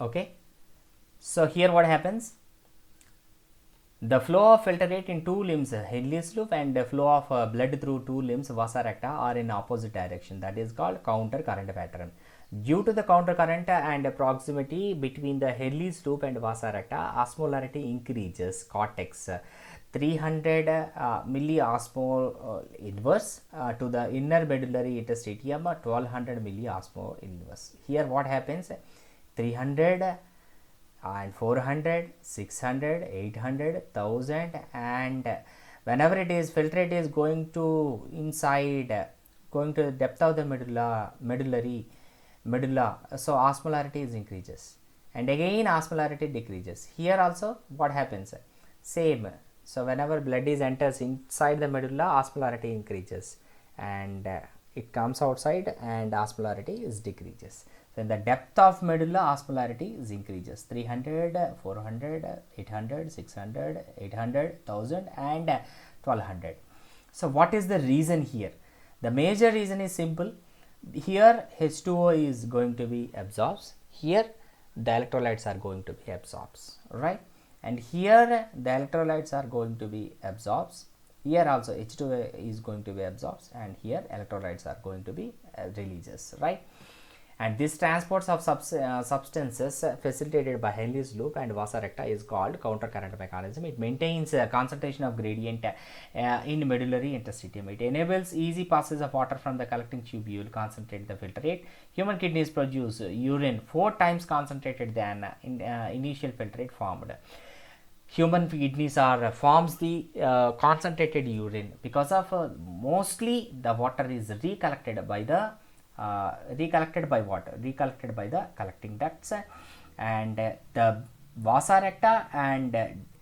Okay, so here what happens, the flow of filtrate in two limbs, Henle's loop, and the flow of blood through two limbs, vasa recta, are in opposite direction. That is called counter current pattern. Due to the counter current and proximity between the Henle's loop and vasa recta, osmolarity increases cortex 300 milliosmol inverse to the inner medullary interstitium 1200 milliosmol inverse. Here what happens, 300 and 400, 600, 800, 1000, and whenever it is filtrate is going to inside, going to the depth of the medulla, so osmolarity is increases, and again osmolarity decreases. Here also what happens, same. So whenever blood is enters inside the medulla, osmolarity increases, and it comes outside and osmolarity is decreases. So in the depth of medulla, osmolarity is increases 300, 400, 800, 600, 800, 1000, and 1200. So what is the reason here? The major reason is simple. Here H2O is going to be absorbed. Here the electrolytes are going to be absorbed, right? And here the electrolytes are going to be absorbed. Here also H2O is going to be absorbed, and here electrolytes are going to be releases, right? And this transports of substances facilitated by Henle's loop and vasa recta is called counter current mechanism. It maintains concentration of gradient in medullary interstitium. It enables easy passage of water from the collecting tubule, concentrate the filtrate. Human kidneys produce urine 4 times concentrated than initial filtrate formed. Human kidneys are forms the concentrated urine because of mostly the water is recollected by the recollected by water, recollected by the collecting ducts, and the vasa recta and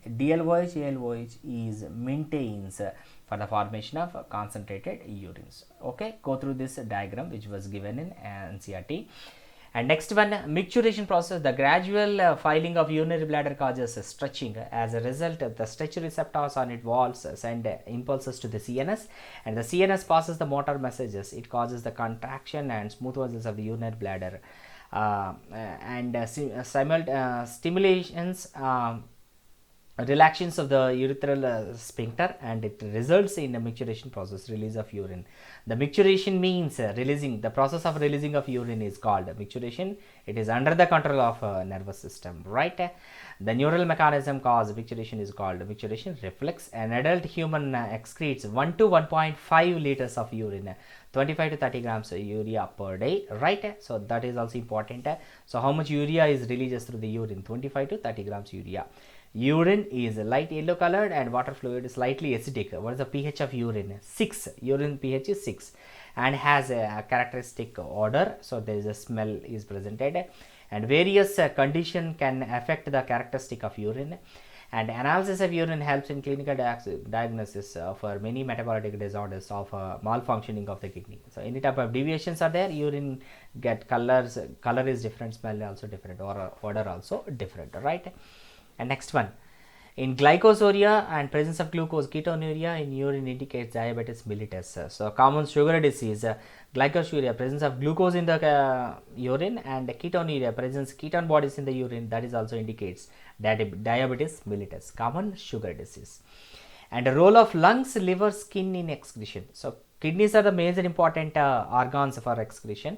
DLOH, ALOH is maintains for the formation of concentrated urines. Okay, go through this diagram which was given in NCERT. And next one, micturition process. The gradual filing of urinary bladder causes stretching. As a result, the stretch receptors on its walls send impulses to the CNS, and the CNS passes the motor messages. It causes the contraction and smooth vessels of the urinary bladder, and stimulations relaxations of the urethral sphincter, and it results in a micturition process, release of urine. The micturition means releasing, the process of releasing of urine is called micturition. It is under the control of nervous system, right? The neural mechanism cause micturition is called micturition reflex. An adult human excretes 1 to 1.5 liters of urine, 25 to 30 grams urea per day, right? So that is also important. So how much urea is released through the urine? 25 to 30 grams urea. Urine is light yellow colored and water fluid is slightly acidic. What is the pH of urine? 6. Urine pH is 6 and has a characteristic odor. So there is a smell is presented, and various condition can affect the characteristic of urine. And analysis of urine helps in clinical diagnosis for many metabolic disorders of malfunctioning of the kidney. So any type of deviations are there, urine get color is different, smell also different, or odor also different, right? And next one, in glycosuria and presence of glucose, ketonuria in urine indicates diabetes mellitus. So common sugar disease, glycosuria, presence of glucose in the urine, and ketonuria, presence ketone bodies in the urine, that is also indicates diabetes mellitus, common sugar disease. And the role of lungs, liver, skin in excretion. So kidneys are the major important organs for excretion.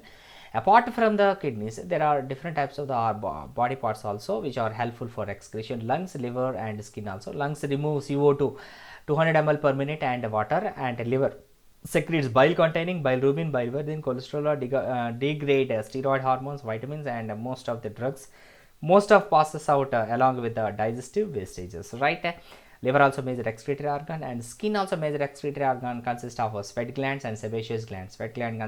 Apart from the kidneys, there are different types of the body parts also which are helpful for excretion. Lungs, liver, and skin also. Lungs remove CO2 200 ml per minute and water, and liver secretes bile containing bilirubin, biliverdin, cholesterol, degrade steroid hormones, vitamins, and most of the drugs. Most of passes out along with the digestive wastages, right? Liver also major excretory organ, and skin also major excretory organ, consists of sweat glands and sebaceous glands. Sweat gland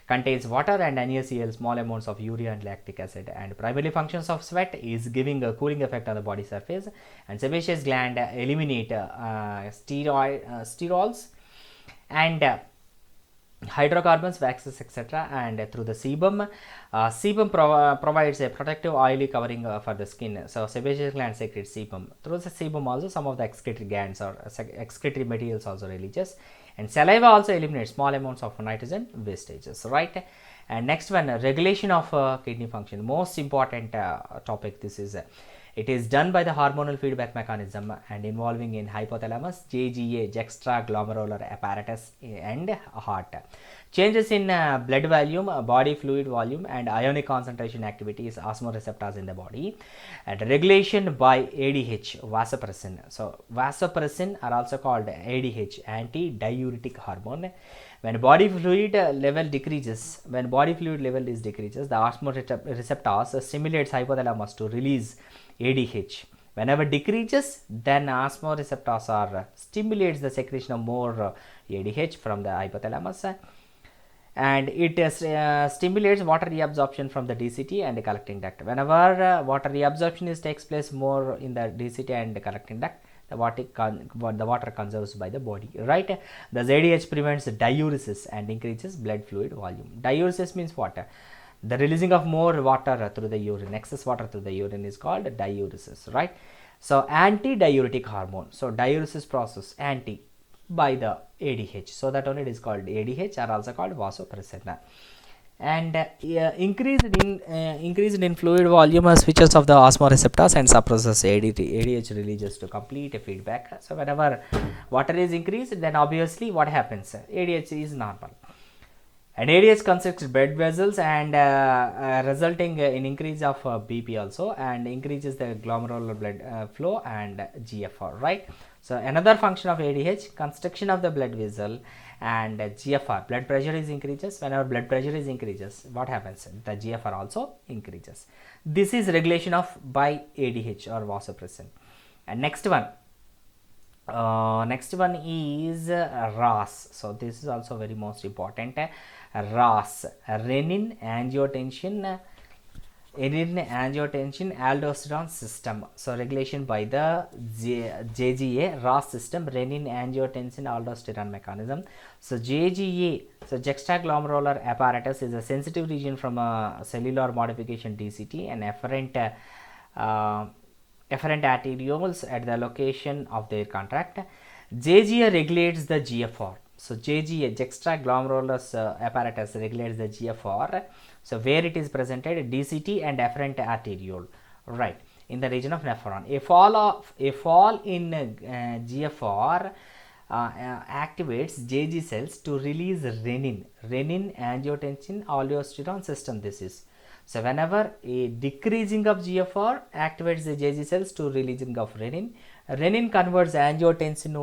contains water and NaCl, small amounts of urea and lactic acid, and primarily functions of sweat is giving a cooling effect on the body surface, and sebaceous gland eliminate sterols and hydrocarbons, waxes, etc. And through the sebum, provides a protective oily covering for the skin. So sebaceous gland secretes sebum. Through the sebum also some of the excretory glands or excretory materials also releases, and saliva also eliminates small amounts of nitrogen wastages, right? And next one, regulation of kidney function, most important topic. This is it is done by the hormonal feedback mechanism and involving in hypothalamus, JGA, juxtaglomerular apparatus, and heart. Changes in blood volume, body fluid volume, and ionic concentration activities, osmoreceptors in the body, and regulation by ADH, vasopressin. So vasopressin are also called ADH, anti-diuretic hormone. When body fluid level decreases, the osmoreceptors stimulates hypothalamus to release ADH. Whenever decreases, then osmoreceptors are stimulates the secretion of more ADH from the hypothalamus, and it stimulates water reabsorption from the DCT and the collecting duct. Whenever water reabsorption takes place more in the DCT and the collecting duct, the water conserves by the body, right? Thus ADH prevents diuresis and increases blood fluid volume. Diuresis means what? The releasing of more water through the urine, excess water through the urine is called diuresis, right? So anti-diuretic hormone. So diuresis process anti by the ADH, so that only it is called ADH, are also called vasopressin. And increased in fluid volume switches of the osmoreceptors and suppresses ADH releases to complete a feedback. So whenever water is increased, then obviously what happens? ADH is normal. And ADH constricts blood vessels and resulting in increase of BP also, and increases the glomerular blood flow and GFR, right? So another function of ADH, constriction of the blood vessel and GFR, blood pressure is increases. Whenever blood pressure is increases, what happens? The GFR also increases. This is regulation of by ADH or vasopressin. And next one is RAS. So this is also very most important. RAS, renin angiotensin aldosterone system. So regulation by the JGA, RAS system, renin angiotensin aldosterone mechanism. So JGA, so juxtaglomerular apparatus, is a sensitive region from a cellular modification DCT and afferent arterioles at the location of their contract. JGA regulates the GFR. So JGA, juxtaglomerular apparatus, regulates the GFR. So where it is presented, DCT and afferent arteriole, right, in the region of nephron. A fall in GFR activates JG cells to release renin angiotensin aldosterone system. This is, so whenever a decreasing of GFR activates the JG cells to releasing of renin. Renin converts angiotensin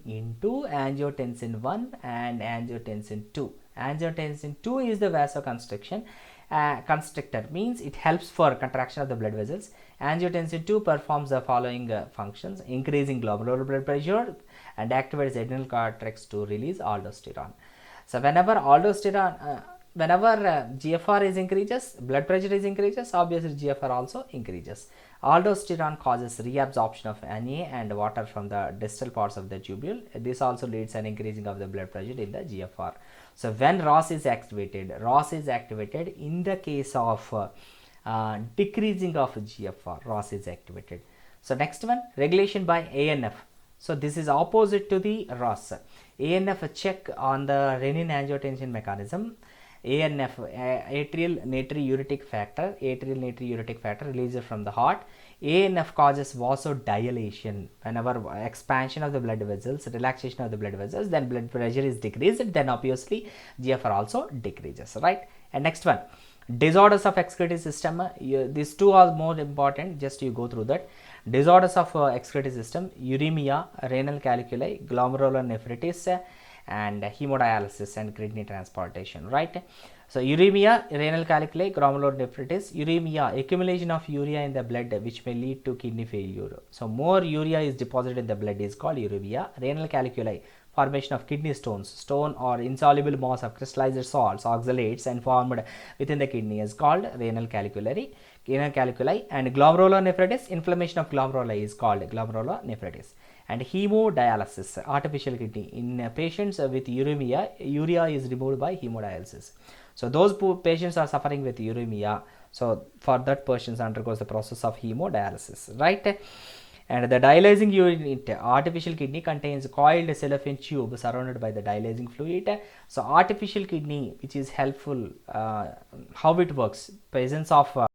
into angiotensin 1 and angiotensin 2. Angiotensin 2 is the vasoconstriction constrictor, means it helps for contraction of the blood vessels. Angiotensin 2 performs the following functions: increasing glomerular blood pressure and activates adrenal cortex to release aldosterone. So whenever GFR is increases, blood pressure is increases, obviously GFR also increases. Aldosterone causes reabsorption of Na and water from the distal parts of the tubule. This also leads an increasing of the blood pressure in the GFR. So when ROS is activated in the case of decreasing of GFR, ROS is activated. So next one, regulation by ANF. So this is opposite to the ROS. ANF check on the renin angiotensin mechanism. ANF, atrial natriuretic factor released from the heart. ANF causes vasodilation. Whenever expansion of the blood vessels, relaxation of the blood vessels, then blood pressure is decreased, then obviously GFR also decreases, right? And next one, disorders of excretory system. These two are more important, just you go through that. Disorders of excretory system: uremia, renal calculi, glomerulonephritis, and hemodialysis and kidney transplantation, right? So uremia, renal calculi, glomerulonephritis. Uremia, accumulation of urea in the blood which may lead to kidney failure. So more urea is deposited in the blood is called uremia. Renal calculi, formation of kidney stone or insoluble mass of crystallized salts, oxalates, and formed within the kidney is called renal calculi. And glomerulonephritis, inflammation of glomeruli is called glomerulonephritis. And hemodialysis, artificial kidney. In patients with uremia, urea is removed by hemodialysis. So those patients are suffering with uremia. So for that, persons undergoes the process of hemodialysis, right? And the dialyzing unit, artificial kidney, contains coiled cellophane tube surrounded by the dialyzing fluid. So artificial kidney, which is helpful, how it works, presence of